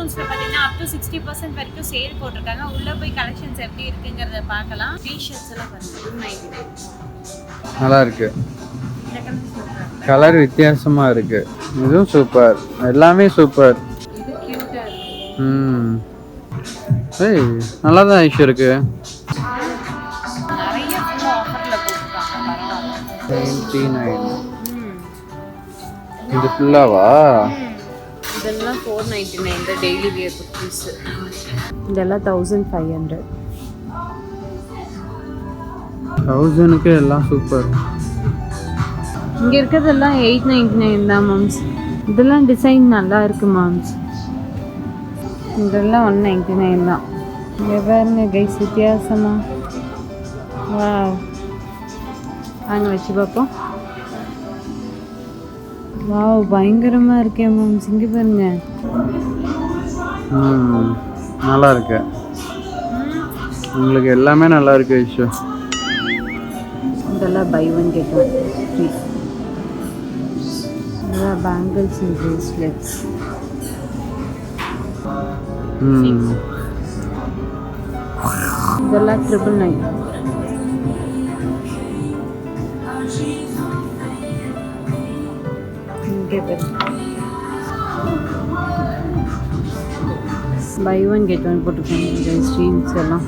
பேண்டலூன்ஸ்ல பாத்தீங்கன்னா up to 60% வரைக்கும் sale போட்டிருக்காங்க. உள்ள போய் கலெக்ஷன்ஸ் எப்படி இருக்குங்கறத பார்க்கலாம். டி-ஷர்ட்ஸ் எல்லாம் பாருங்க 299. நல்லா இருக்கு. கலர் வித்தியாசமா இருக்கு. இதுவும் சூப்பர். எல்லாமே சூப்பர். இது கியூட்டா இருக்கு. ஏய் நல்லா தான் ஐஷு இருக்கு. நிறைய ஆஃபர்ல போட்டுருக்காங்க. பரவாயில்லை. 99. இது ஃபுல்லாவா? இதெல்லாம் 499 இந்த டெய்லி வியர் குர்தீஸ். இதெல்லாம் 1500. 1000க்கு எல்லாம் சூப்பர். இங்க இருக்கிறதெல்லாம் 899 தான் மாம்ஸ். இதெல்லாம் டிசைன் நல்லா இருக்கு மாம்ஸ். இதெல்லாம் 199 தான். இங்க பாருங்க கைஸ் வித்தியாசமா. வாவ். வாங்க வச்சு பார்ப்போம். வாவ் பயங்கரமா இருக்கே மாம்ஸ். இங்க பாருங்க. நல்லா இருக்கு. உங்களுக்கு எல்லாமே நல்லா இருக்கு ஐஷு. இதெல்லாம் buy one get one free. இதெல்லாம் பேங்கிள்ஸ் அண்ட் பிரேஸ்லெட்ஸ். இதெல்லாம் 999. பை ஒன் கெட் ஒன் போட்டுக்கோங்க ஸ்ட்ரீம்ஸ் எல்லாம்.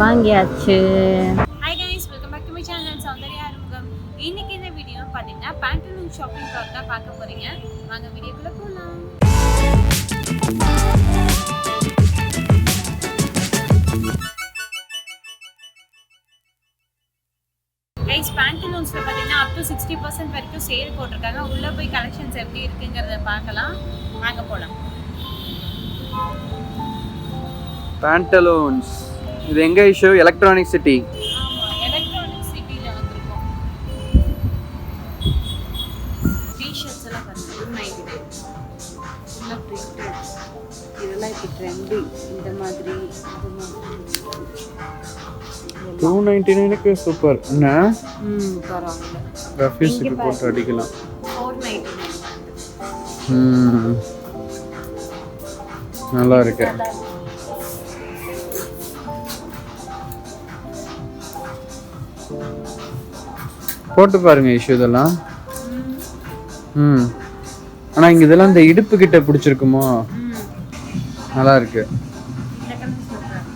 வாங்கியாச்சு. Hi guys, welcome back to my channel Soundarya Arumugam. இன்னைக்கு இந்த வீடியோ பார்த்தீங்கன்னா பேண்டலூன் ஷாப்பிங் ப்ளாக் தான் பார்க்க போறீங்க. வாங்க வீடியோக்குள்ள போகலாம். கைஸ் பேண்டலூன்ஸ்ல பாத்தீங்கன்னா up to 60% வரைக்கும் சேல் போட்டிருக்காங்க. உள்ள போய் கலெக்ஷன்ஸ் எப்படி இருக்குங்கறத பார்க்கலாம். வாங்க போலாம். பேண்டலூன்ஸ் இது எங்க ஐஷு? Electronic City. ஆமா, எலக்ட்ரானிக் சிட்டில வந்திருக்கோம். டி-ஷர்ட்ஸ் எல்லாம் பாருங்க 299. ஃபுல்லா பிரிண்டட். இதெல்லாம் இப்போ ட்ரெண்டி. இந்த மாதிரி 299க்கு சூப்பர். என்ன பரவாயில்ல. ரஃபீஸ்க்கு போட்டு அடிக்கலாம். 499. நல்லா இருக்கு. போட்டு பாருங்க இஷ்யூ இதெல்லாம். ஆனா இங்க இதெல்லாம் இந்த இடுப்பு கிட்ட பிடிச்சிருக்குமோ? நல்லா இருக்கு.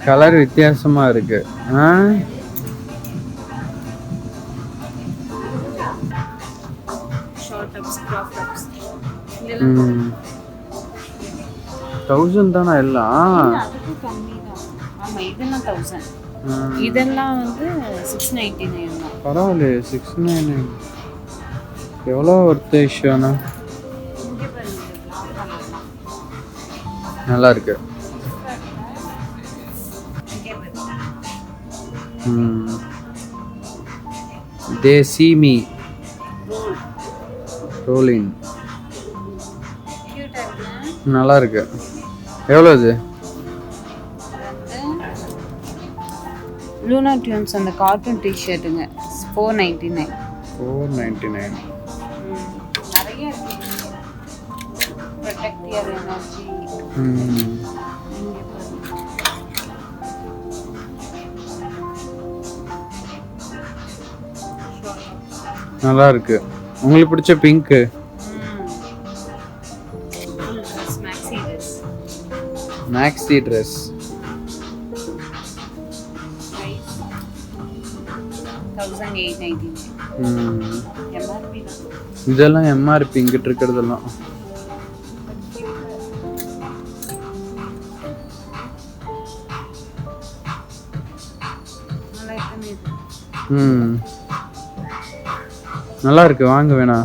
கலர் வித்தியாசமா இருக்கு. 1000 தானா எல்லாம்? இதெல்லாம் 1000. இதெல்லாம் வந்து 699 தான். பரவாயில்ல. 699 எவ்வளோ ஒர்த் இஷ்யூனா? நல்லா இருக்கு. They see me rolling. நல்லா இருக்கு. எவ்வளோ இது? லூனா டியூன்ஸ் அந்த கார்ட்டூன் டி-ஷர்ட்டுங்க 499. 499. நிறைய இருக்கு. Protect your energy. நல்லா இருக்கு. உங்களுக்கு பிடிச்ச பிங்க். Maxi dress 1899. MRP தான். இதெல்லாம் MRP இங்கிட்டு இருக்கிறதெல்லாம். நல்லா இருக்கு. வாங்க வேணா.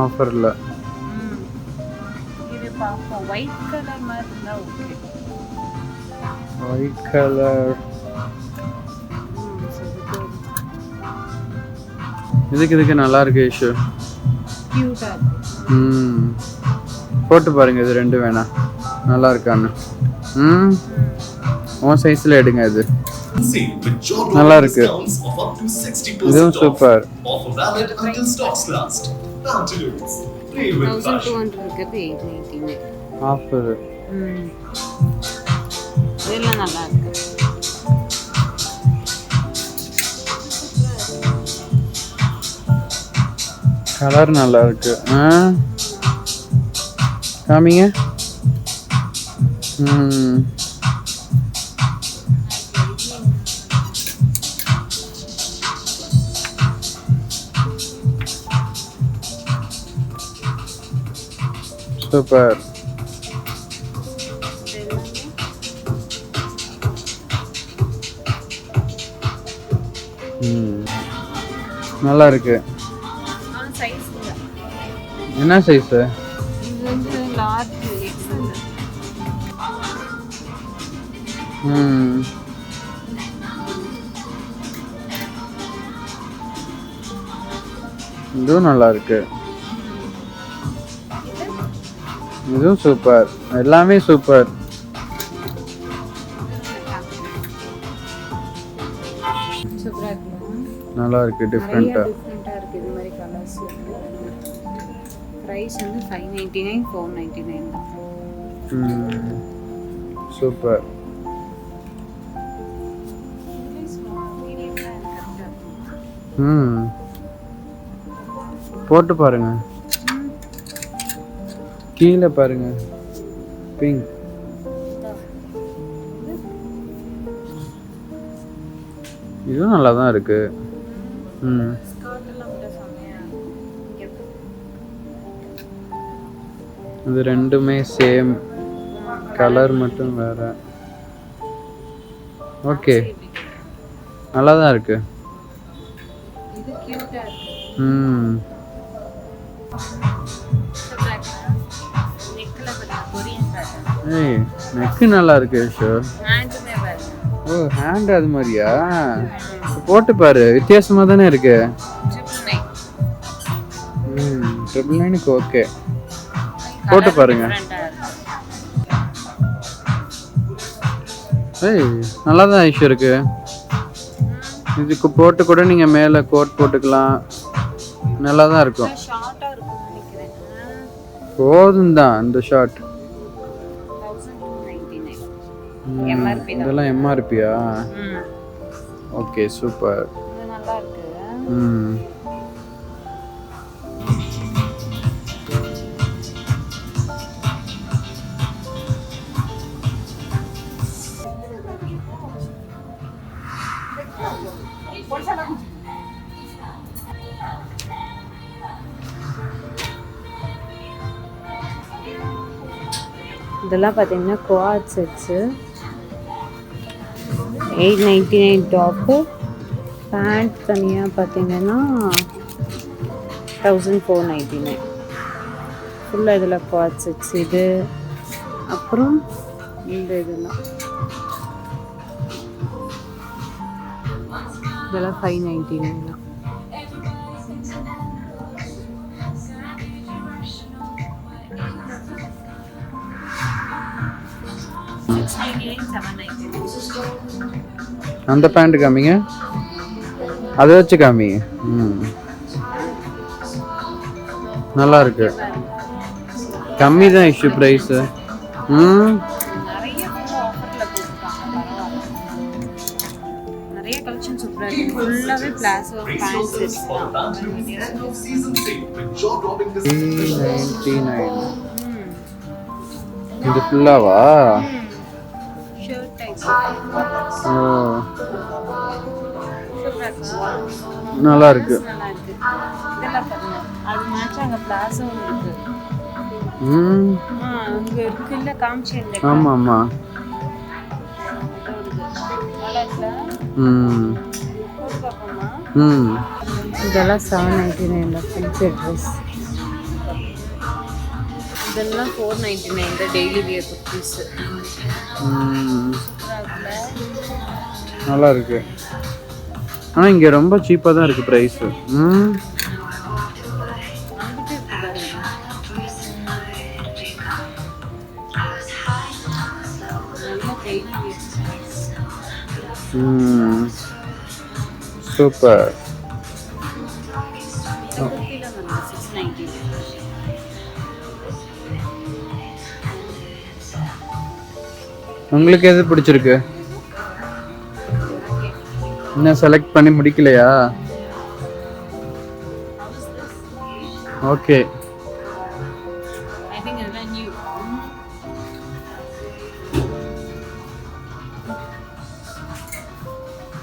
ஆஃபர்ல இது பாப்போம். ஒயிட் கலர் மாதிரி இருந்தா ஓகே. ஒயிட் கலர் இதுக்கு நல்லா இருக்கு இஷ்யூ. கியூட்டா இருக்கு. போட்டு பாருங்க. இது ரெண்டு வேணா நல்லா இருக்கான்னு. ம் உன் சைஸ்ல எடுங்க இது Sale with jaw-dropping நல்லா இருக்கு. discounts of up to 60% இதுவும் off. Super. Offer valid until stocks last. Pantaloons. Play with fashion. 1200 இருக்கிறது 899. ஆஃபர். இதெல்லாம் நல்லா இருக்கு. கலர் நல்லா இருக்கு. காமிங்க. சூப்பர். நல்லா இருக்கு. சைஸ் என்ன சைஸ்? இது வந்து லார்ஜ் எக்ஸ்எல். இதுவும் நல்லா இருக்கு. இதுவும் சூப்பர். எல்லாமே சூப்பர். சூப்பரா இருக்கு. நல்லா இருக்கு. டிஃபரெண்டா இருக்கு. இது மாதிரி கலர்ஸ் இருக்கு. பிரைஸ் வந்து 599 499 தான். சூப்பர். போட்டு பாருங்க. கீழே பாருங்க. பிங்க். இதுவும் நல்லா தான் இருக்கு. இது ரெண்டுமே சேம் கலர் மட்டும் வேற. ஓகே நல்லா தான் இருக்கு. இது கியூட்டா இருக்கு. ஏய் நெக் நல்லா இருக்கு. ஷூர். ஹேண்டுமே பாருங்க. ஓ ஹேண்ட் அது மாதிரியா? போட்டு பாரு. வித்தியாசமா தானே இருக்கு. 999 ஓகே. போட்டு பாருங்க. ஏய் நல்லா தான் ஐஷு இருக்கு. இதுக்கு போட்டு கூட நீங்க மேல கோட் போட்டுக்கலாம். நல்லா தான் இருக்கும். ஷார்ட்டா இருக்கும் நினைக்கிறேன். போதும் தான் இந்த ஷார்ட். 1299 MRP தான். இதெல்லாம் எம்ஆர்பியா? Okay super. இது நல்லா இருக்கு. இதெல்லாம் பார்த்தீங்கன்னா குவாட் செட்ஸு 899 டாப்பு. பேண்ட் தனியாக பார்த்தீங்கன்னா 1499. ஃபுல்லாக இதில் குவாட் செட்ஸ். இது அப்புறம் இந்த இதெல்லாம் 599 தான். அந்த பேண்ட் காமிங்க. அதை வச்சு காமிங்க. நல்லா இருக்கு. கம்மி தான் இஷ்யூ ப்ரைஸ். நிறைய ஆஃபர்ல போட்டுருக்காங்க. நிறைய கலெக்ஷன் சூப்பராக இருக்கு. ஃபுல்லாகவே பிளாசோ பேண்ட் செட்ஸ் தான். End of season sale with jaw-dropping 399. இது ஃபுல்லாவா? Shirt type. ஓ சூப்பரா இருக்கா? நல்லா இருக்கு. நல்லா இருக்கு. இதெல்லாம் பாருங்க. அது மேட்ச் அங்க பிளாசோ இருக்கு. அங்க இருக்குல்ல காமிச்சேன்ல. ஆமா ஆமா. நல்லா இருக்குல? போட்டு பார்ப்போமா? இதெல்லாம் 799 ஃபுல் ட்ரெஸ். இதெல்லாம் 499 தான் டெய்லி வியர் குர்தீஸ். நல்லா இருக்கு. ஆனால் இங்கே ரொம்ப சீப்பாக தான் இருக்குது ப்ரைஸு. சூப்பர். உங்களுக்கு எது பிடிச்சிருக்கு? இன்னும் செலக்ட் பண்ணி முடிக்கலையா? ஓகே.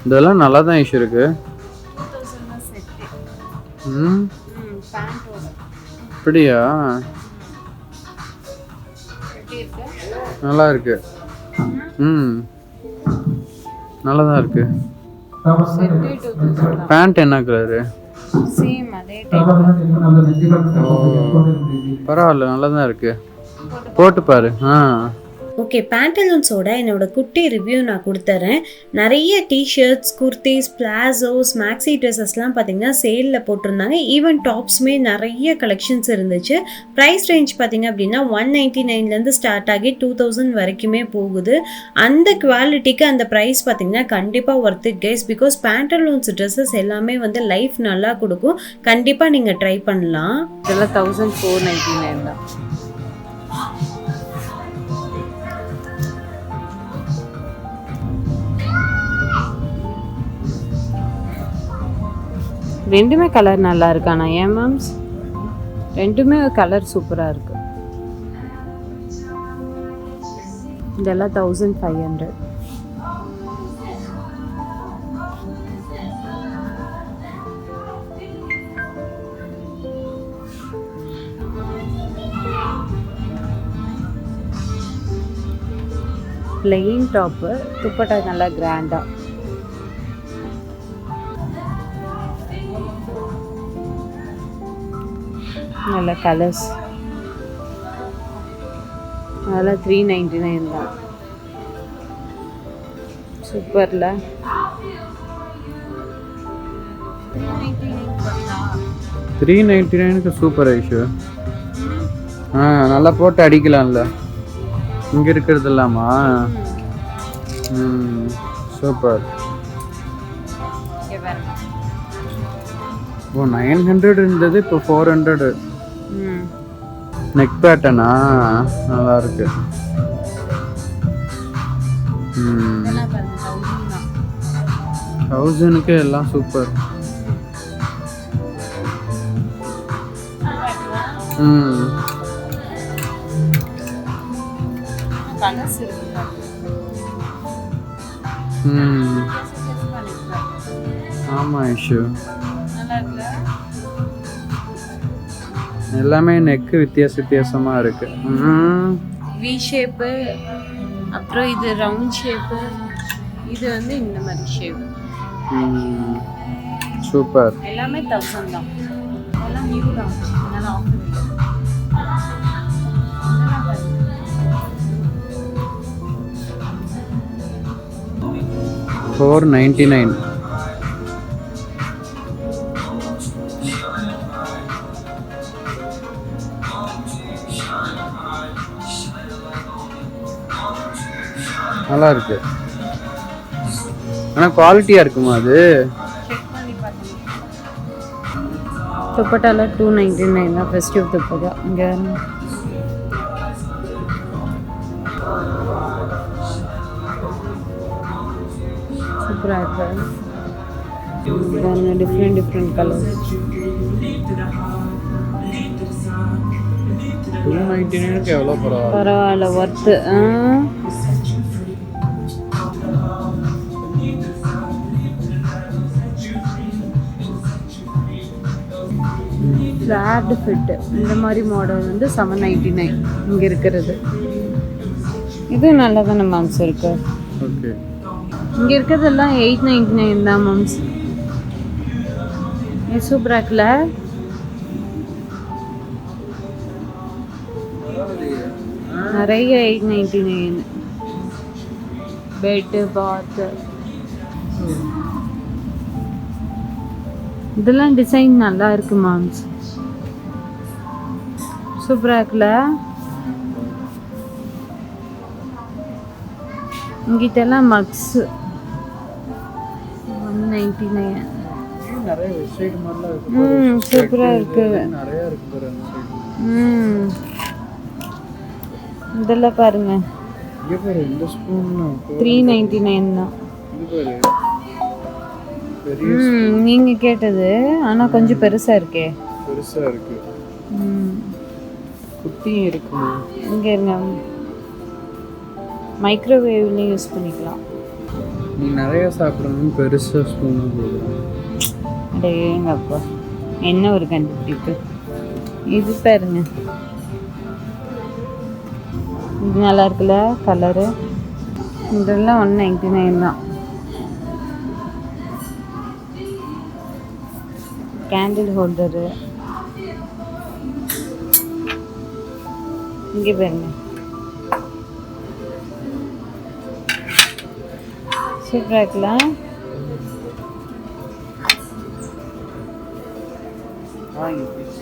இதெல்லாம் நல்லா தான் இஷ்யூ இருக்கு. அப்படியா? நல்லா இருக்கு. நல்லா தான் இருக்கு. பேண்ட் என்ன கலரு? சேம் அதே டைப். பரவாயில்ல, நல்லா தான் இருக்கு. போட்டு பாரு. ஓகே, பேண்டலூன்ஸோட என்னோட குட்டி ரிவ்யூ நான் கொடுத்துறேன். நிறைய டிஷர்ட்ஸ், குர்த்திஸ், பிளாசோஸ், மேக்ஸி ட்ரெஸ்ஸஸ்லாம் பார்த்தீங்கன்னா சேலில் போட்டிருந்தாங்க. ஈவன் டாப்ஸுமே நிறைய கலெக்ஷன்ஸ் இருந்துச்சு. ப்ரைஸ் ரேஞ்ச் பார்த்தீங்க அப்படின்னா 199லேருந்து ஸ்டார்ட் ஆகி 2000 வரைக்குமே போகுது. அந்த குவாலிட்டிக்கு அந்த ப்ரைஸ் பார்த்தீங்கன்னா கண்டிப்பாக worth it guys. Because Pantaloons dresses எல்லாமே வந்து லைஃப் நல்லா கொடுக்கும். கண்டிப்பாக நீங்கள் ட்ரை பண்ணலாம். இதெல்லாம் 1499 தான். ரெண்டுமே கலர் நல்லா இருக்காண்ணா. ஏன் மேம்ஸ்? ரெண்டுமே கலர் சூப்பராக இருக்கு. இதெல்லாம் 1500. பிளெயின் டாப்பு, துப்பட்டா நல்லா கிராண்டா. நல்ல கலர்ஸ். அதெல்லாம் 399 தான். சூப்பர்ல. 399க்கு சூப்பர் ஐஷு. நல்லா போட்டு அடிக்கலாம்ல. இங்கே இருக்கிறது இல்லாமா? சூப்பர். ஓ 900 இருந்தது, இப்போ 400. நெக் பேட்டர்னா நல்லா இருக்கு. 1000க்கு எல்லாம் சூப்பர். ஆமா ஐஷு, எல்லாமே நெக்கு வித்தியாசமா இருக்கு. வி ஷேப்பு, அப்புறம் இது ரவுண்ட் ஷேப்பு, இது வந்து இந்த மாதிரி ஷேப். சூப்பர். எல்லாமே 1000 தான். எல்லாம் நியூ தான். அதனால ஆஃபர் இல்லை. 499. நல்லா இருக்கு. ஆனால் குவாலிட்டியாக இருக்குமா அது? துப்பட்டால 299 தான். ஃபெஸ்டிவ் துப்பட்டா. இங்கே சூப்பராக இருக்கு. Different colour. 299க்கு எவ்வளோ பரவாயில்ல, ஒர்த்து. ஃப்ளாட் ஃபிட்டு இந்த மாதிரி மாடல் வந்து 799 இங்கே இருக்கிறது. இது நல்லா தானே மேம்ஸ் இருக்கு. ஓகே, இங்கே இருக்கிறதெல்லாம் 899 தான் மேம்ஸ். சூப்பராக இருக்குல்ல? நிறைய 899. பெட்டு, பாத்து, இதெல்லாம் டிசைன் நல்லா இருக்கு மாம்ஸ். சூப்பராக இருக்குல்ல? இங்கிட்டெல்லாம் மக்ஸு 199. நிறைய வெப்சைட் மாதிரிலாம் இருக்கு. சூப்பராக இருக்குது. நிறைய இருக்கு பாரு அந்த சைடு. இதெல்லாம் பாருங்க, இங்கே பாரு இந்த ஸ்பூன் 399 தான். இது பாரு பெரிய நீங்கள் கேட்டது ஆனால் கொஞ்சம் பெருசாக இருக்கே. பெருசாக இருக்கு. குட்டியும் இருக்கு. இங்கே இருங்க, மைக்ரோவேவ்லேயும் யூஸ் பண்ணிக்கலாம். நீ நிறைய சாப்பிடணும் பெருசாக ஸ்பூன் கொடுக்குறேன். அடேங்கப்பா, என்ன ஒரு கண்டுபிடிப்பு. இது பாருங்க, இது நல்லா இருக்குல்ல கலரு. இதெல்லாம் 199 தான். Candle holder. இங்கே பாருங்க, சூப்பராக இருக்குல்ல.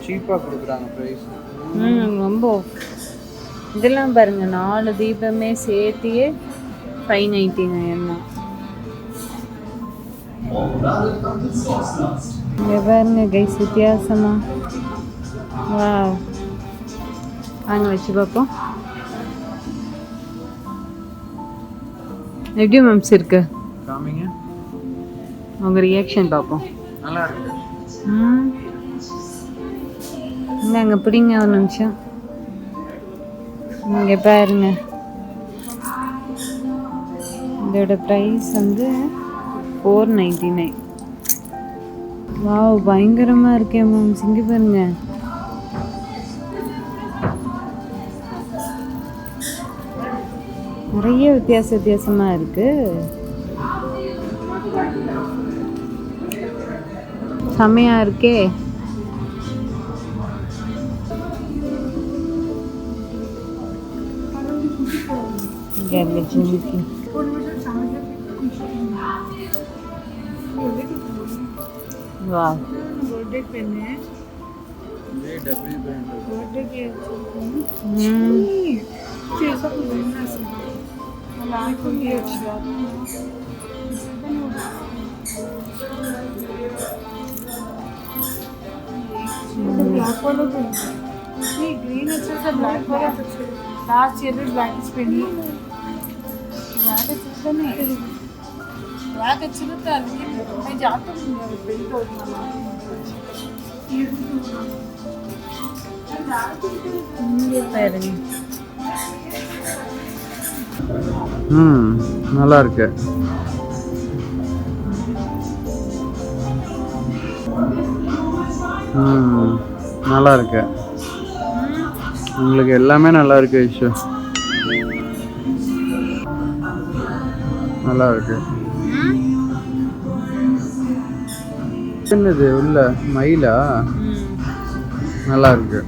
சீப்பாக கொடுக்குறாங்க ப்ரைஸ். ரொம்ப. இதெல்லாம் பாருங்க, 4 தீபமே சேர்த்தியே 599 தான். இங்கே பாருங்க கைஸ், வித்தியாசமா. வாவ், வாங்க வச்சு பார்ப்போம். எப்படி மேம்ஸ் இருக்கு? காமிங்க, உங்கள் ரியாக்ஷன் பார்ப்போம். நல்லா இருக்கு. இந்தாங்க பிடிங்க ஒரு நிமிஷம். இங்கே பாருங்க, இதோட ப்ரைஸ் வந்து 499. வாவ், பயங்கரமாக இருக்கேன் மேம்ஸ். இங்கே பாருங்க, நிறைய வித்தியாசமாக இருக்கு. செமையா இருக்கே. ஜிமிக்கி वाह, बर्थडे पेन है ये डब्ल्यू ब्रांड बर्थडे के ऐसा कुछ लेना है लाइक को भी अच्छा ब्लैक वाला तो नहीं, ग्रीन अच्छा था, ब्लैक वाला अच्छा लास्ट ईयर में ब्लैक पेन ही ब्लैक अच्छा नहीं, ब्लैक अच्छा था। मैं जाता हूँ पेन तो நல்லா இருக்கு. நல்லா இருக்கு. உங்களுக்கு எல்லாமே நல்லா இருக்கு ஐஷு. நல்லா இருக்கு. என்னது உள்ள மயிலா? நல்லா இருக்கு.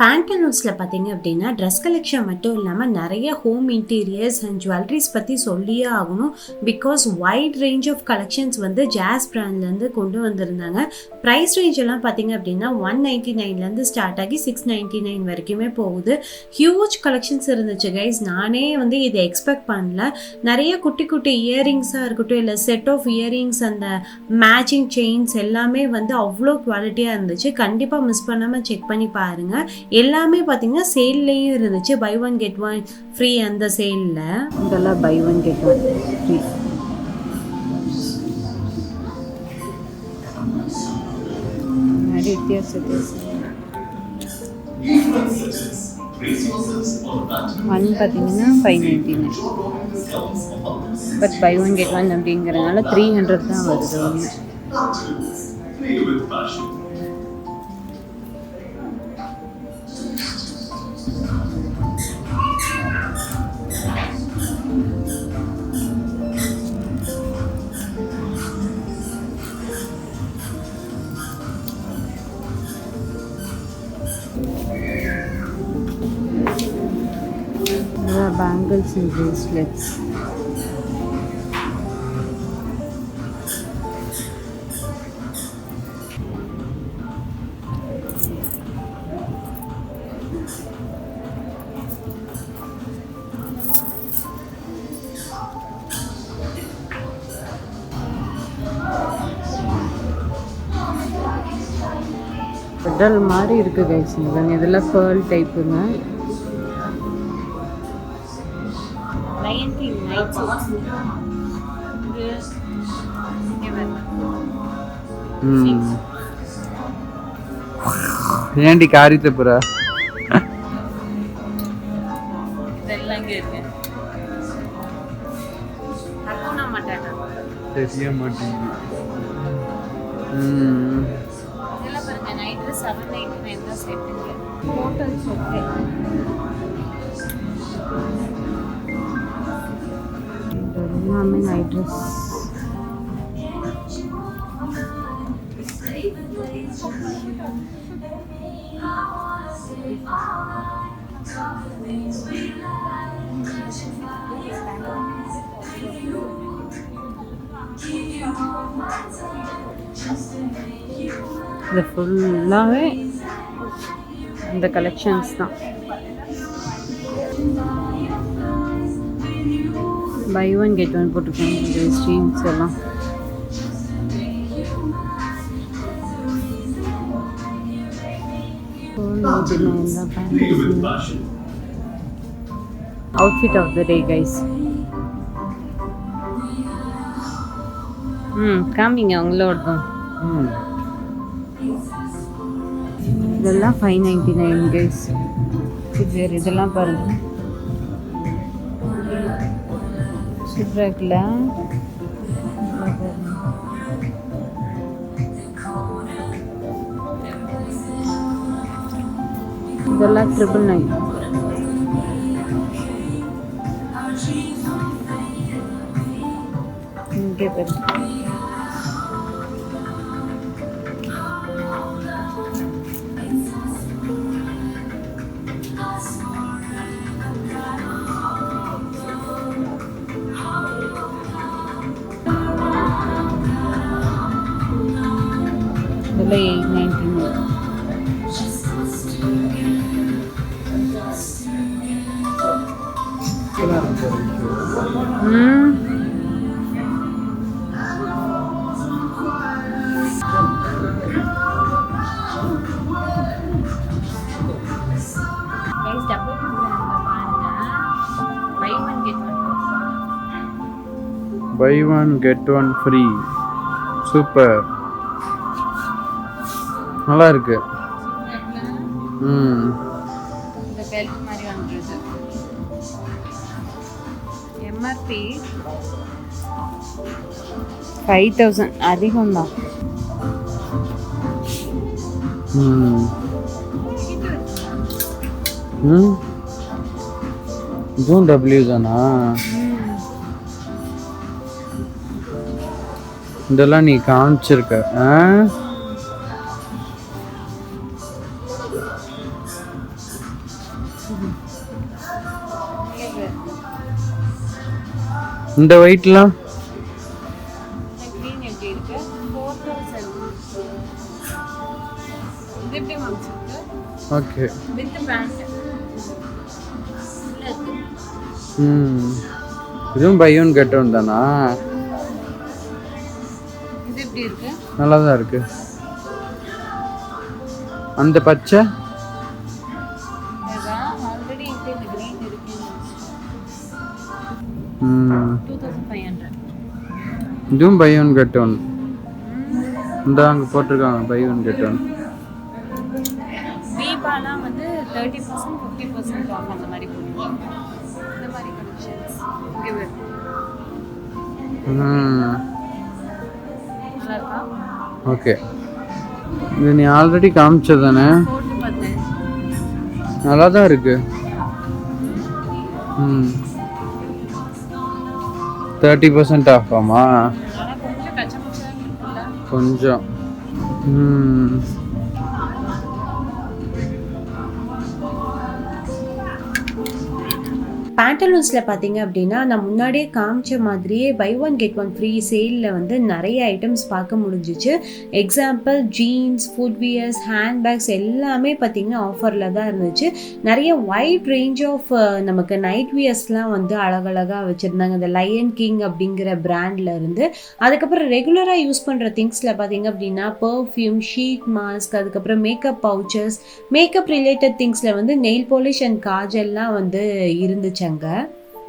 பேண்டலூன்ஸில் பார்த்தீங்க அப்படின்னா ட்ரெஸ் கலெக்ஷன் மட்டும் இல்லாமல் நிறைய ஹோம் இன்டீரியர்ஸ் அண்ட் ஜுவல்லரிஸ் பற்றி சொல்லியே ஆகணும். Because wide range of collections வந்து ஜாஸ் பிராண்ட்லேருந்து கொண்டு வந்திருந்தாங்க. ப்ரைஸ் ரேஞ்ச் எல்லாம் பார்த்தீங்க அப்படின்னா 199லேருந்து ஸ்டார்ட் ஆகி 699 வரைக்குமே போகுது. ஹியூஜ் கலெக்ஷன்ஸ் இருந்துச்சு கைஸ். நானே வந்து இதை எக்ஸ்பெக்ட் பண்ணல. நிறைய குட்டி குட்டி இயரிங்ஸாக இருக்கட்டும், இல்லை செட் ஆஃப் இயரிங்ஸ், அந்த மேட்சிங் செயின்ஸ் எல்லாமே வந்து அவ்வளோ குவாலிட்டியாக இருந்துச்சு. கண்டிப்பாக மிஸ் பண்ணாமல் செக் பண்ணி பாருங்கள். எல்லாமே பார்த்தீங்கன்னா சேல்லையும் இருந்துச்சு. Buy one get one free அந்த சேலில். இதெல்லாம் buy one get one free. நிறைய வித்தியாசம். 1 பார்த்தீங்கன்னா 599, but buy one get one அப்படிங்கிறதுனால 300 தான் வருது ஒன்று. Bangles and bracelets. மெட்டல் மாதிரி இருக்கு கைஸ். இதெல்லாம் பேர்ல் டைப்புங்க. 1996. ஏன்டி காரியத்தை புறா இதெல்லாம் இங்க இருக்கு. ஹக்கூனா மட்டாட்டா தெரிய மாட்டேங்குது. இதெல்லாம் பாருங்க. நைட் ட்ரெஸ் 799 தான் செட்டுங்க. Hotel set. எல்லாமே நைட் ட்ரெஸ். இது ஃபுல்லாகவே இந்த கலெக்ஷன்ஸ் தான். பை ஒன் கெட் ஒன் போட்டிருக்கோங்க ஸ்ட்ரீம்ஸ் எல்லாம். Outfit of the day guys. காமிங்க உங்களோடதும். இதெல்லாம் 599 கைஸ். இது இதெல்லாம் பாருங்க சூப்பராக இருக்குல்ல. இதெல்லாம் 999. இங்கே பாருங்க. இதெல்லாம் 899. Buy one get one free. Super, நல்லா இருக்கு. இந்த பெல்ட் மாதிரி வந்துருது. எம்ஆர்பி 5000. அதிகம் தான். இதுவும் டபிள்யூ தானா? இதெல்லாம் நீ காமிச்சிருக்க. இந்த வெயிட்லாம் கிரீன் எப்படி இருக்கு? 4000. இது எப்படி வாங்கிச்சிருக்கு? Okay with pant. இதுவும் பை ஒன் கெட் ஒன் தானா? இது எப்படி இருக்கு? நல்லா தான் இருக்கு. அந்த பச்சை ஆல்ரெடி இந்த கிரீன் இருக்கு. 2500. இதுவும் பை ஒன் கெட் ஒன். இந்த அங்கே போட்டிருக்காங்க பை ஒன் கெட் ஒன். வீபாலாம் வந்து 30% 50% ஆஃப் அந்த மாதிரி போடுவாங்க. இந்த மாதிரி கலெக்ஷன்ஸ் இங்கே வருது. நல்லா இருக்கா? ஓகே, இது நீ ஆல்ரெடி காமிச்சது தானே? போட்டு பார்த்தேன். நல்லா தான் இருக்கு. 30% ஆஃப் ஆமா? ஆனால் கொஞ்சம் கச்சமச்சா இருக்குல்ல? கொஞ்சம். பேண்டலூன்ஸில் பார்த்தீங்க அப்படின்னா நான் முன்னாடியே காமிச்ச மாதிரியே buy one get one free சேலில் வந்து நிறைய ஐட்டம்ஸ் பார்க்க முடிஞ்சிச்சு. எக்ஸாம்பிள் ஜீன்ஸ், ஃபுட்வியர்ஸ், ஹேண்ட்பேக்ஸ் எல்லாமே பார்த்தீங்கன்னா ஆஃபரில் தான் இருந்துச்சு. நிறைய வைட் ரேஞ்ச் ஆஃப் நமக்கு நைட் வியர்ஸ்லாம் வந்து அழகழகாக வச்சுருந்தாங்க. இந்த லயன் கிங் அப்படிங்கிற பிராண்டில் இருந்து. அதுக்கப்புறம் ரெகுலராக யூஸ் பண்ணுற திங்ஸில் பார்த்தீங்க அப்படின்னா பர்ஃப்யூம், ஷீட் மாஸ்க், அதுக்கப்புறம் மேக்கப் பவுச்சர்ஸ், மேக்கப் ரிலேட்டட் திங்ஸில் வந்து நெயில் பாலிஷ் அண்ட் காஜல்லாம் வந்து இருந்துச்சுங்க.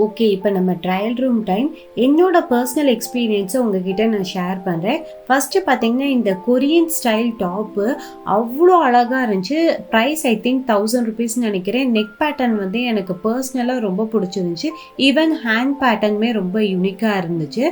ஓகே, இப்போ நம்ம ட்ரையல் ரூம் டைம். என்னோட பர்சனல் எக்ஸ்பீரியன்ஸை உங்ககிட்ட நான் ஷேர் பண்ணுறேன். ஃபஸ்ட்டு பார்த்தீங்கன்னா இந்த கொரியன் ஸ்டைல் டாப்பு அவ்வளோ அழகாக இருந்துச்சு. ப்ரைஸ் ஐ திங்க் 1000 rupeesன்னு நினைக்கிறேன். நெக் பேட்டர்ன் வந்து எனக்கு பர்சனலாக ரொம்ப பிடிச்சிருந்துச்சு. ஈவன் ஹேண்ட் பேட்டர்னுமே ரொம்ப யூனிக்காக இருந்துச்சு.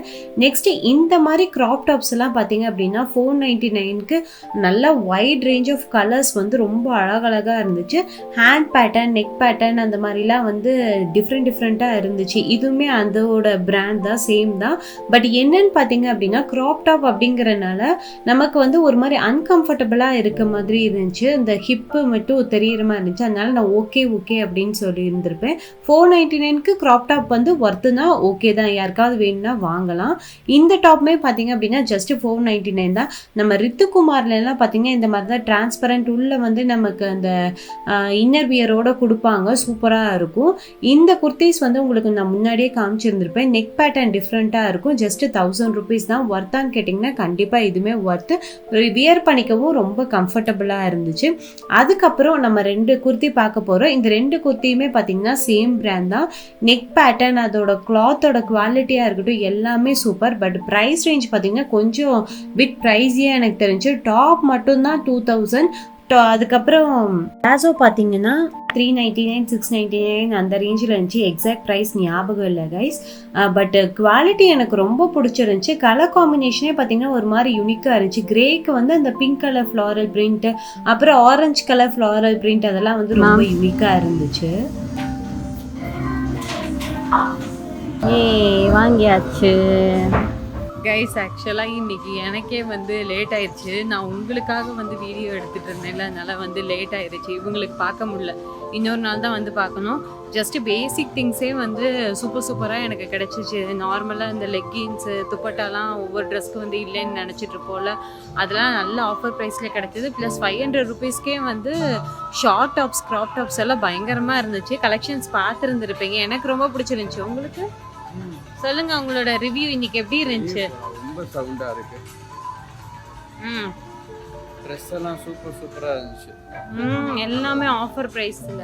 நெக்ஸ்ட்டு இந்த மாதிரி க்ராப் டாப்ஸ் எல்லாம் பார்த்தீங்க அப்படின்னா 499க்கு நல்ல வைட் ரேஞ்ச் ஆஃப் கலர்ஸ் வந்து ரொம்ப அழகழகாக இருந்துச்சு. ஹேண்ட் பேட்டர்ன், நெக் பேட்டர்ன் அந்த மாதிரிலாம் வந்து டிஃப்ரெண்ட்டாக இருந்துச்சு. இதுவுமே அதோட பிராண்ட் தான், சேம் தான். பட் என்னன்னு பார்த்தீங்க அப்படின்னா க்ராப் டாப் அப்படிங்கிறனால நமக்கு வந்து ஒரு மாதிரி அன்கம்ஃபர்டபுளாக இருக்க மாதிரி இருந்துச்சு. இந்த ஹிப்பு மட்டும் தெரியிற மாதிரி இருந்துச்சு. அதனால நான் ஓகே அப்படின்னு சொல்லி இருந்திருப்பேன். 499க்கு க்ராப் டாப் வந்து ஒர்த்துனா ஓகே தான், யாருக்காவது வேணும்னா வாங்கலாம். இந்த டாப்புமே பார்த்தீங்க அப்படின்னா ஜஸ்ட் 499 தான். நம்ம ரித்துக்குமார்லாம் பார்த்தீங்கன்னா இந்த மாதிரி தான் டிரான்ஸ்பரண்ட் உள்ள வந்து நமக்கு அந்த இன்னர் வியரோட கொடுப்பாங்க, சூப்பராக இருக்கும். இந்த குர்த்திஸ் வந்து உங்களுக்கு நான் முன்னாடியே காமிச்சிருந்திருப்பேன். நெக் பேட்டர்ன் டிஃப்ரெண்ட்டாக இருக்கும். ஜஸ்ட் 1000 rupees தான். ஒர்த்தான்னு கேட்டிங்கன்னா கண்டிப்பாக இதுவுமே ஒர்த்து. வியர் பண்ணிக்கவும் ரொம்ப கம்ஃபர்டபுளாக இருந்துச்சு. அதுக்கப்புறம் நம்ம 2 குர்த்தி பார்க்க போகிறோம். இந்த 2 குர்த்தியுமே பார்த்தீங்கன்னா சேம் பிராண்ட் தான். நெக் பேட்டர்ன், அதோட கிளாத்தோட குவாலிட்டியாக இருக்கட்டும் எல்லாமே சூப்பர். பட் ப்ரைஸ் ரேஞ்ச் பார்த்தீங்கன்னா கொஞ்சம் பிட் ப்ரைஸியாக எனக்கு தெரிஞ்சு. டாப் மட்டும்தான் 2000. அதுக்கப்புறம் பிளாசோ பார்த்தீங்கன்னா 399, 699 அந்த ரேஞ்சில் இருந்துச்சு. எக்ஸாக்ட் ப்ரைஸ் ஞாபகம் இல்லை கைஸ். பட் குவாலிட்டி எனக்கு ரொம்ப பிடிச்சிருந்துச்சு. கலர் காம்பினேஷனே பார்த்தீங்கன்னா ஒரு மாதிரி யூனிக்காக இருந்துச்சு. கிரேக்கு வந்து அந்த பிங்க் கலர் ஃப்ளாரல் பிரிண்ட், அப்புறம் ஆரஞ்சு கலர் ஃப்ளாரல் பிரிண்ட் அதெல்லாம் வந்து ரொம்ப யூனிக்காக இருந்துச்சு. வாங்கியாச்சு கைஸ். ஆக்சுவலாக இன்றைக்கி எனக்கே வந்து லேட் ஆயிடுச்சு. நான் உங்களுக்காக வந்து வீடியோ எடுத்துகிட்டு இருந்தேன்ல, அதனால் வந்து லேட் ஆயிடுச்சு. இவங்களுக்கு பார்க்க முடியல, இன்னொரு நாள் தான் வந்து பார்க்கணும். ஜஸ்ட்டு பேசிக் திங்ஸே வந்து சூப்பராக எனக்கு கிடச்சிச்சு. நார்மலாக இந்த லெக்கின்ஸு, துப்பட்டாலாம் ஒவ்வொரு ட்ரெஸ்க்கு வந்து இல்லைன்னு நினச்சிட்ருப்போம்ல, அதெல்லாம் நல்ல ஆஃபர் ப்ரைஸில் கிடச்சிது. ப்ளஸ் 500 rupeesக்கே வந்து ஷார்ட் டாப்ஸ், க்ராப் டாப்ஸ் எல்லாம் பயங்கரமாக இருந்துச்சு. கலெக்ஷன்ஸ் பார்த்துருந்துருப்பீங்க. எனக்கு ரொம்ப பிடிச்சிருந்துச்சி. உங்களுக்கு சொல்லுங்க, உங்களோட ரிவ்யூ இன்னைக்கு எப்படி இருந்துச்சு? ரொம்ப சவுண்டா இருக்கு. ட்ரெஸ் எல்லாம் சூப்பரா இருந்துச்சு. எல்லாமே ஆஃபர் பிரைஸ்ல.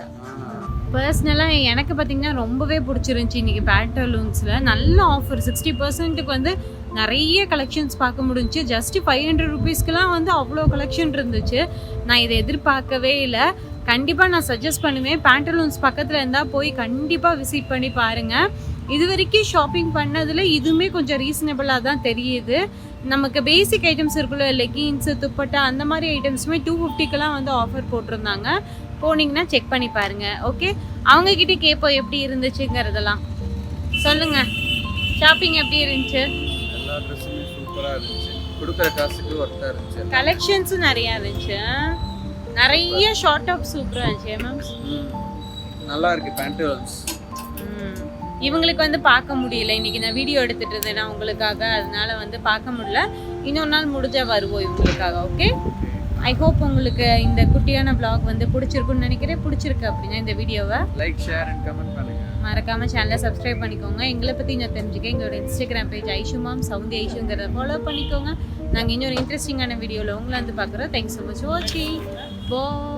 பர்சனலாக எனக்கு பார்த்தீங்கன்னா ரொம்பவே பிடிச்சிருந்துச்சி. இன்றைக்கி பேண்டலூன்ஸில் நல்ல ஆஃபர் 60%க்கு வந்து நிறைய கலெக்ஷன்ஸ் பார்க்க முடிஞ்சிச்சு. ஜஸ்ட்டு 500 rupeesக்குலாம் வந்து அவ்வளோ கலெக்ஷன் இருந்துச்சு. நான் இதை எதிர்பார்க்கவே இல்லை. கண்டிப்பாக நான் சஜஸ்ட் பண்ணுவேன். பேண்டலூன்ஸ் பக்கத்தில் இருந்தால் போய் கண்டிப்பாக விசிட் பண்ணி பாருங்கள். இது வரைக்கும் ஷாப்பிங் பண்ணதில் இதுவுமே கொஞ்சம் ரீசனபிளாக தான் தெரியுது. நமக்கு பேசிக் ஐட்டம்ஸ் இருக்குல்ல, லெகின்ஸு, துப்பட்டா அந்த மாதிரி ஐட்டம்ஸுமே 250க்கெலாம் வந்து ஆஃபர் போட்டிருந்தாங்க. போனீங்கன்னா செக் பண்ணி பாருங்கள். ஓகே, அவங்கக்கிட்ட கேட்போம் எப்படி இருந்துச்சுங்கிறதெல்லாம். சொல்லுங்கள், ஷாப்பிங் எப்படி இருந்துச்சு? எல்லா ட்ரெஸ்ஸுமே சூப்பராக இருந்துச்சு. கொடுக்குற காசுக்கு ஒர்த்தாக இருந்துச்சு. கலெக்ஷன்ஸும் நிறையா இருந்துச்சு. நிறைய ஷார்ட் டாப் சூப்பராக இருந்துச்சு. மேம் நல்லா இருக்கு பேண்டலூன்ஸ். இவங்களுக்கு வந்து பார்க்க முடியல. இன்றைக்கி நான் வீடியோ எடுத்துகிட்டு இருந்தேன் நான் உங்களுக்காக, அதனால வந்து பார்க்க முடியல. இன்னொரு நாள் முடிஞ்சால் வருவோம் இவங்களுக்காக. ஓகே, ஐ ஹோப் உங்களுக்கு இந்த குட்டியான vlog வந்து பிடிச்சிருக்குன்னு நினைக்கிறேன். பிடிச்சிருக்கு அப்படின்னா இந்த வீடியோவை லைக், ஷேர் அண்ட் கமெண்ட் பண்ணுங்க. மறக்காமல் சேனலை சப்ஸ்கிரைப் பண்ணிக்கோங்க. எங்களை பற்றி இன்னும் தெரிஞ்சுக்க எங்களோட இன்ஸ்டாகிராம் பேஜ் ஐஷுமாம் சவுந்தி ஐஷுங்கிறத ஃபாலோ பண்ணிக்கோங்க. நாங்கள் இன்னொரு இன்ட்ரெஸ்டிங்கான வீடியோவில் உங்களை வந்து பார்க்குறோம். தேங்க்ஸ் ஸோ மச் வாட்சிங். பாய்.